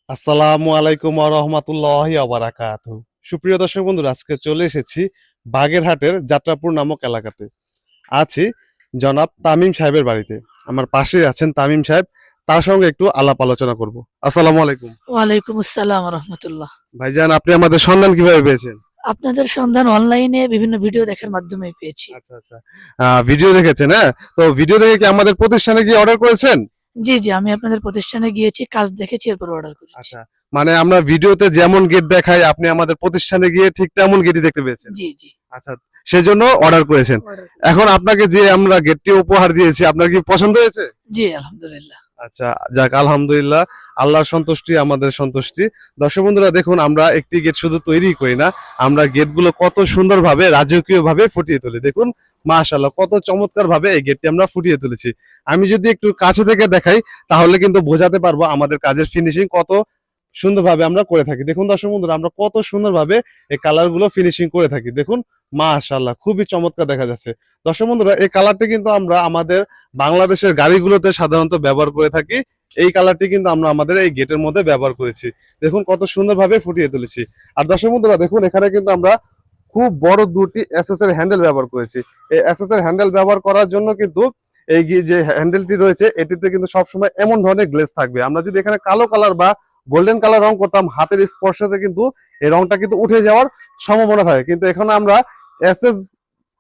আসসালামু আলাইকুম ওয়া রাহমাতুল্লাহি ওয়া বারাকাতুহু। সুপ্রিয় দর্শক বন্ধুরা, আজকে চলে এসেছি বাগেরহাটের যাত্রাপুর নামক এলাকাতে। আছি জনাব তামিম সাহেবের বাড়িতে। আমার পাশে আছেন তামিম সাহেব, তার সঙ্গে একটু আলাপ আলোচনা করব। আসসালামু আলাইকুম। ওয়ালাইকুম আসসালাম রহমতুল্লাহ। ভাইজান, আপনি আমাদের সন্ধান কিভাবে পেয়েছেন? আপনাদের সন্ধান অনলাইনে বিভিন্ন ভিডিও দেখার মাধ্যমে পেয়েছি। আচ্ছা আচ্ছা, ভিডিও দেখেছেন? হ্যাঁ, তো ভিডিও দেখে কি আমাদের প্রতিষ্ঠানে গিয়ে অর্ডার করেছেন? জি জি, আমি আপনাদের প্রতিষ্ঠানে গিয়েছি, কাজ দেখেছি, এরপর অর্ডার করেছি। আচ্ছা, মানে আমরা ভিডিওতে যেমন গেট দেখাই আপনি আমাদের প্রতিষ্ঠানে গিয়ে ঠিক তেমন গেটই দেখতে পেয়েছেন? জি জি, আচ্ছা, সেজন্য অর্ডার করেছেন। অর্ডার। এখন আপনাকে যে আমরা গেটটি উপহার দিয়েছি, আপনার কি পছন্দ হয়েছে? জি আলহামদুলিল্লাহ। আচ্ছা, যাক আলহামদুলিল্লাহ, আল্লাহর সন্তুষ্টি আমাদের সন্তুষ্টি। দর্শক বন্ধুরা দেখুন, আমরা একটি গেট শুধু তৈরি করি না, আমরা গেটগুলো কত সুন্দরভাবে রাজকীয় ভাবে ফুটিয়ে তুলি। দেখুন মাশাআল্লাহ, কত চমৎকার ভাবে এই গেটটি আমরা ফুটিয়ে তুলেছি। আমি যদি একটু কাছে থেকে দেখাই তাহলে কিন্তু বোঝাতে পারবো আমাদের কাজের ফিনিশিং কত সুন্দরভাবে আমরা করে থাকি। দেখুন দর্শক বন্ধুরা, আমরা কত সুন্দরভাবে এই কালার গুলো ফিনিশিং করে থাকি। দেখুন মাশাআল্লাহ, খুবই চমৎকার দেখা যাচ্ছে। দর্শক বন্ধুরা, এই কালারটি কিন্তু আমরা আমাদের বাংলাদেশের গাড়িগুলোতে সাধারণত ব্যবহার করে থাকি। এই কালারটি কিন্তু আমরা আমাদের এই গেটের মধ্যে ব্যবহার করেছি। দেখুন কত সুন্দরভাবে ফুটিয়ে তুলেছি। আর দর্শক বন্ধুরা দেখুন, এখানে কিন্তু আমরা খুব বড় দুটি এসএস এর হ্যান্ডেল ব্যবহার করেছি। এই এসএস এর হ্যান্ডেল ব্যবহার করার জন্য কিন্তু এই যে হ্যান্ডেলটি রয়েছে এটিতে কিন্তু সবসময় এমন ধরনের গ্লেজ থাকবে। আমরা যদি এখানে কালো কালার বা গোল্ডেন কালার রং করতাম, হাতের স্পর্শতে কিন্তু এই রংটা কিন্তু উঠে যাওয়ার সম্ভাবনা থাকে। কিন্তু এখানে আমরা এসএস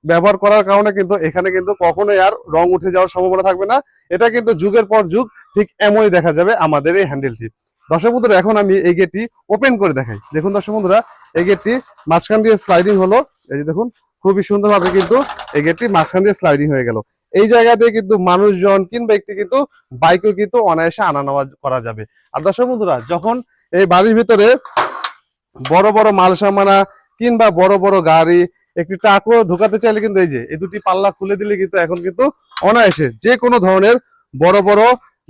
ব্যবহার করার কারণে কিন্তু এখানে কিন্তু কখনোই আর রং উঠে যাওয়ার সম্ভাবনা থাকবে না। এটা কিন্তু যুগের পর যুগ ঠিক এমনই দেখা যাবে আমাদের এই হ্যান্ডেলটি। দর্শক বন্ধুরা, এখন আমি এই গেটটি ওপেন করে দেখাই। দেখুন দর্শক বন্ধুরা, এই গেটটি মাঝখান দিয়ে স্লাইডিং হলো। এই যে দেখুন, খুবই সুন্দরভাবে কিন্তু এই গেটটি মাঝখান দিয়ে স্লাইডিং হয়ে গেল। এই জায়গাতে কিন্তু মানুষজন কিংবা একটি কিন্তু বাইকও কিন্তু অনায়াসে আনা নেওয়া করা যাবে। আর দর্শক বন্ধুরা, যখন এই বাড়ির ভিতরে বড় বড় মাল সামানা কিংবা বড় বড় গাড়ি, একটি ট্রাকও ঢোকাতে চাইলে কিন্তু এই যে এই দুটি পাল্লা খুলে দিলে কিন্তু এখন কিন্তু অনায়াসে যে কোনো ধরনের বড় বড়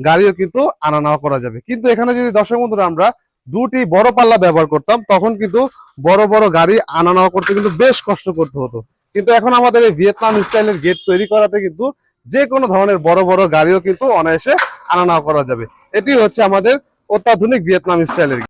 গাড়িও কিন্তু আনা নেওয়া করা যাবে। কিন্তু এখানে যদি দর্শক বন্ধুরা আমরা দুটি বড় পাল্লা ব্যবহার করতাম, তখন কিন্তু বড় বড় গাড়ি আনা নেওয়া করতে কিন্তু বেশ কষ্ট করতে হতো। কিন্তু এখন আমাদের এই ভিয়েতনাম স্টাইলের গেট তৈরি করাতে কিন্তু যে কোনো ধরনের বড় বড় গাড়িও কিন্তু অনায়াসে আনা নেওয়া করা যাবে। এটি হচ্ছে আমাদের অত্যাধুনিক ভিয়েতনাম স্টাইলের